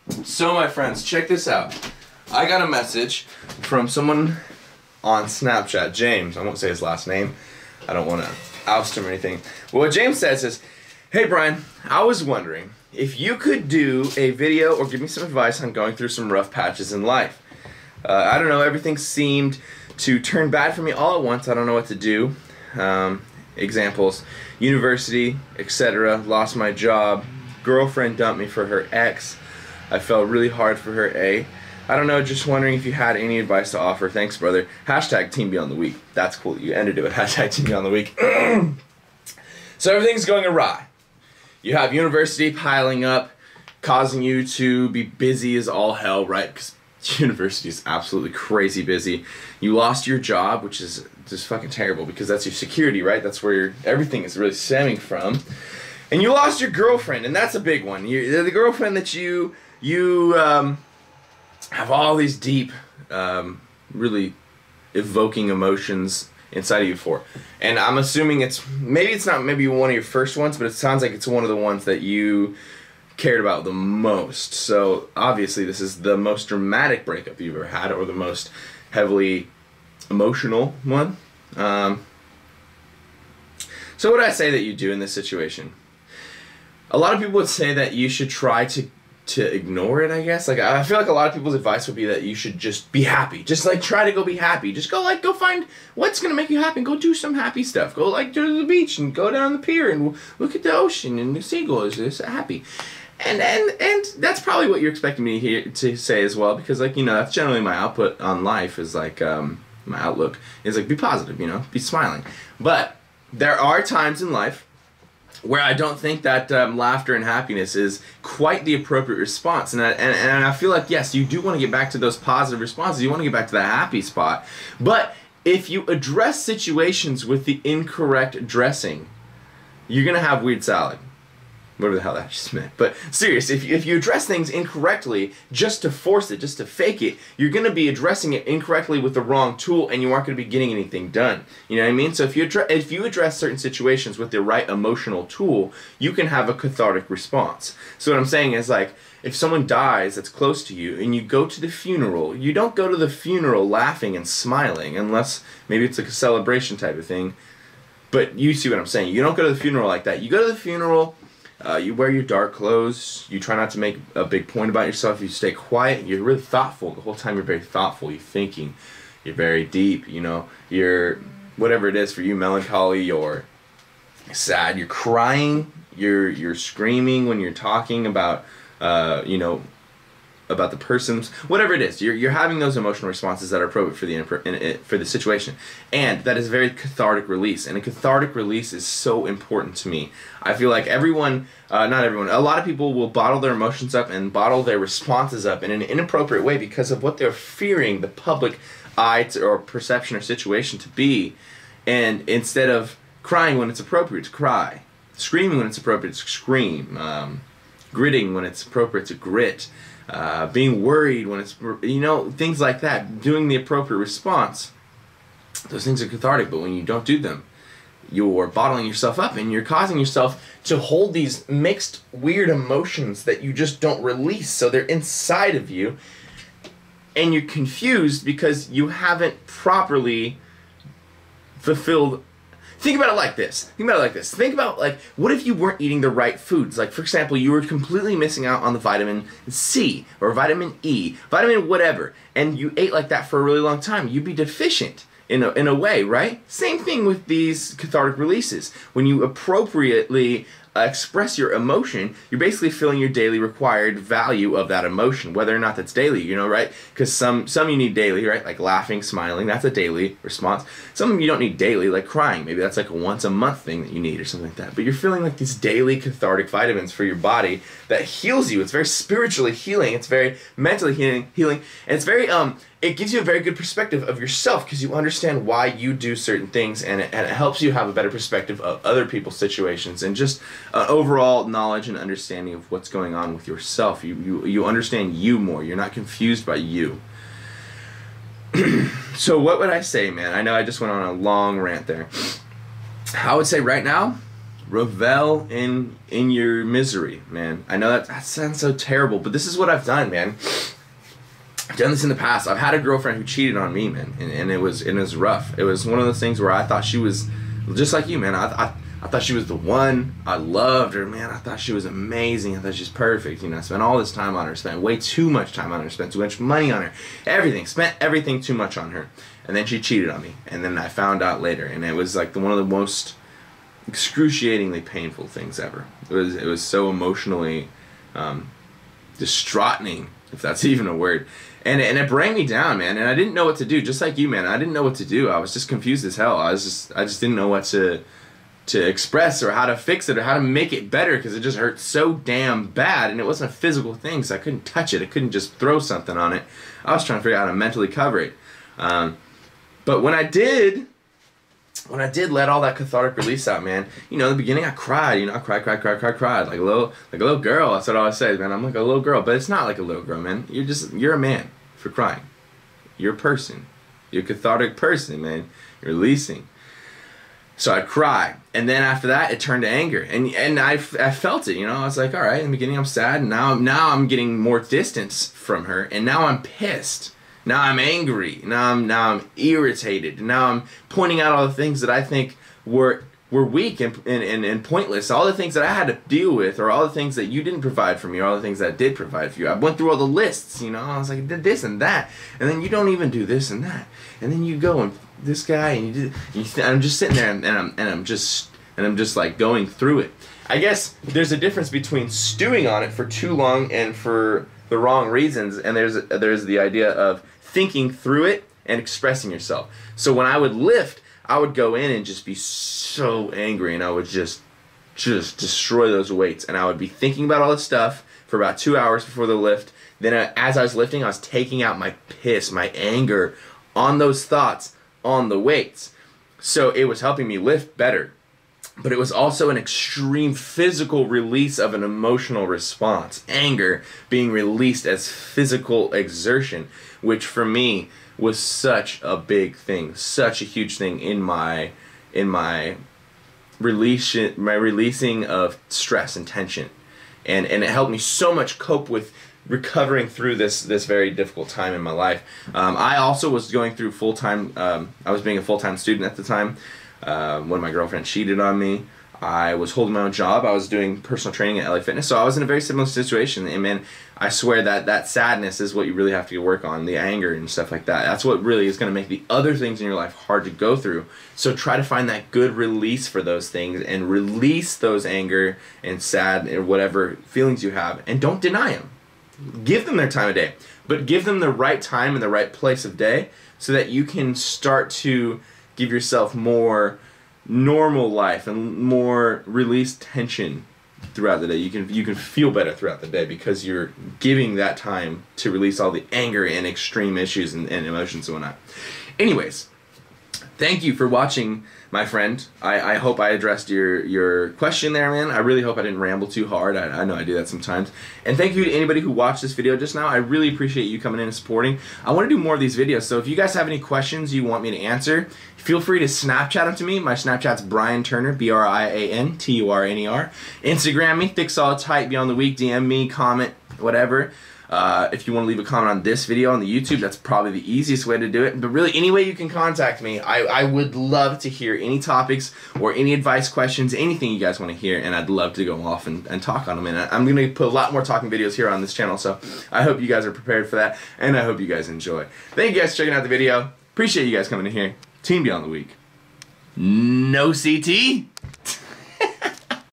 So my friends, check this out. I got a message from someone on Snapchat, James. I won't say his last name. I don't want to oust him or anything. But what James says is, hey Brian, I was wondering if you could do a video or give me some advice on going through some rough patches in life. I don't know, everything seemed to turn bad for me all at once. I don't know what to do. Examples, university, etc. Lost my job. Girlfriend dumped me for her ex. I felt really hard for her, I don't know, just wondering if you had any advice to offer. Thanks, brother. Hashtag Team Beyond the Week. That's cool. You ended it with hashtag Team Beyond the Week. So everything's going awry. You have university piling up, causing you to be busy as all hell, right? Because university is absolutely crazy busy. You lost your job, which is just fucking terrible because that's your security, right? That's where everything is really stemming from. And you lost your girlfriend, and that's a big one. The girlfriend that you have all these deep, really evoking emotions inside of you for. And I'm assuming it's not maybe one of your first ones, but it sounds like it's one of the ones that you cared about the most. So obviously this is the most dramatic breakup you've ever had, or the most heavily emotional one. So what would I say that you do in this situation? A lot of people would say that you should try to ignore it, I guess. Like, I feel like a lot of people's advice would be that you should just be happy. Just like try to go be happy. Just go find what's gonna make you happy and go do some happy stuff. Go like to the beach and go down the pier and look at the ocean and the seagulls. Just happy. And that's probably what you're expecting me to say as well, because like, you know, that's generally my output on life is like, my outlook is like, be positive, you know, be smiling. But there are times in life where I don't think that laughter and happiness is quite the appropriate response. And I feel like, yes, you do want to get back to those positive responses. You want to get back to the happy spot. But if you address situations with the incorrect dressing, you're going to have weird salad. Whatever the hell that just meant. But serious, if you address things incorrectly, just to force it, just to fake it, you're going to be addressing it incorrectly with the wrong tool, and you aren't going to be getting anything done. You know what I mean? So if you address certain situations with the right emotional tool, you can have a cathartic response. So what I'm saying is, like, if someone dies that's close to you, and you go to the funeral, you don't go to the funeral laughing and smiling, unless maybe it's like a celebration type of thing. But you see what I'm saying. You don't go to the funeral like that. You go to the funeral, you wear your dark clothes, you try not to make a big point about yourself, you stay quiet, you're really thoughtful. The whole time you're very thoughtful, you're thinking, you're very deep, you know, you're, whatever it is for you, melancholy, you're sad, you're crying, you're screaming when you're talking about, you know, about the person's, whatever it is, you're having those emotional responses that are appropriate for the situation, and that is a very cathartic release. And a cathartic release is so important to me. I feel like everyone, not everyone, a lot of people will bottle their emotions up and bottle their responses up in an inappropriate way because of what they're fearing the public eye or perception or situation to be. And instead of crying when it's appropriate to cry, screaming when it's appropriate to scream, gritting when it's appropriate to grit, being worried when it's, you know, things like that, doing the appropriate response, those things are cathartic. But when you don't do them, you're bottling yourself up and you're causing yourself to hold these mixed weird emotions that you just don't release. So they're inside of you and you're confused because you haven't properly fulfilled. Think about it like this. Think about, like, what if you weren't eating the right foods? Like, for example, you were completely missing out on the vitamin C or vitamin E, vitamin whatever, and you ate like that for a really long time. You'd be deficient in a way, right? Same thing with these cathartic releases. When you appropriately express your emotion, you're basically feeling your daily required value of that emotion, whether or not that's daily, you know, right? Because some you need daily, right? Like laughing, smiling, that's a daily response. Some you don't need daily, like crying. Maybe that's like a once a month thing that you need or something like that. But you're feeling like these daily cathartic vitamins for your body that heals you. It's very spiritually healing. It's very mentally healing. And it's very, it gives you a very good perspective of yourself because you understand why you do certain things, and it helps you have a better perspective of other people's situations and just overall knowledge and understanding of what's going on with yourself. You understand you more. You're not confused by you. So what would I say, man? I know I just went on a long rant there. I would say right now revel in your misery, man. I know that sounds so terrible, but this is what I've done, man. I've done this in the past. I've had a girlfriend who cheated on me, man, and it was rough. It was one of those things where I thought she was just like you, man. I thought she was the one. I loved her, man. I thought she was amazing. I thought she was perfect. You know, I spent all this time on her. Spent way too much time on her. Spent too much money on her. Everything. Spent everything too much on her. And then she cheated on me. And then I found out later. And it was like one of the most excruciatingly painful things ever. It was so emotionally distraughting, if that's even a word. And it brought me down, man. And I didn't know what to do. Just like you, man. I didn't know what to do. I was just confused as hell. I just didn't know what to express or how to fix it or how to make it better, because it just hurt so damn bad, and it wasn't a physical thing, so I couldn't touch it. I couldn't just throw something on it. I was trying to figure out how to mentally cover it. But when I did let all that cathartic release out, man, you know, in the beginning I cried, you know, I cried like a little girl. That's what I always say, man. I'm like a little girl, but it's not like a little girl, man. You're a man for crying. You're a person. You're a cathartic person, man. You're releasing. So I'd cry, and then after that, it turned to anger, and I felt it, you know. I was like, all right, in the beginning I'm sad, and now I'm getting more distance from her, and now I'm pissed, now I'm angry, now I'm irritated, now I'm pointing out all the things that I think were weak and pointless, all the things that I had to deal with, or all the things that you didn't provide for me, or all the things that I did provide for you. I went through all the lists, you know. I was like, I did this and that, and then you don't even do this and that, and then you go and this guy, and I'm just sitting there, and I'm just like going through it. I guess there's a difference between stewing on it for too long and for the wrong reasons, and there's the idea of thinking through it and expressing yourself. So when I would lift, I would go in and just be so angry, and I would just destroy those weights, and I would be thinking about all this stuff for about 2 hours before the lift. Then as I was lifting, I was taking out my piss, my anger on those thoughts on the weights. So it was helping me lift better, but it was also an extreme physical release of an emotional response. Anger being released as physical exertion, which for me was such a big thing, such a huge thing in my releasing of stress and tension, and it helped me so much cope with recovering through this very difficult time in my life. I also was going through full-time, I was being a full-time student at the time when my girlfriend cheated on me. I was holding my own job. I was doing personal training at LA Fitness, so I was in a very similar situation. And man, I swear that sadness is what you really have to work on, the anger and stuff like that. That's what really is going to make the other things in your life hard to go through. So try to find that good release for those things, and release those anger and sad or whatever feelings you have, and don't deny them. Give them their time of day, but give them the right time and the right place of day, so that you can start to give yourself more normal life and more released tension throughout the day. You can feel better throughout the day because you're giving that time to release all the anger and extreme issues and emotions and whatnot. Anyways, thank you for watching, my friend. I hope I addressed your question there, man. I really hope I didn't ramble too hard. I know I do that sometimes. And thank you to anybody who watched this video just now. I really appreciate you coming in and supporting. I want to do more of these videos, so if you guys have any questions you want me to answer, feel free to Snapchat them to me. My Snapchat's Brian Turner, BrianTurner. Instagram me, Thick Solid Tight, Beyond the Week. DM me, comment, whatever. If you want to leave a comment on this video on the YouTube, that's probably the easiest way to do it. But really, any way you can contact me, I would love to hear any topics or any advice, questions, anything you guys want to hear, and I'd love to go off and talk on them. And I'm going to put a lot more talking videos here on this channel, so I hope you guys are prepared for that, and I hope you guys enjoy. Thank you guys for checking out the video. Appreciate you guys coming in here. Team Beyond the Week. No CT.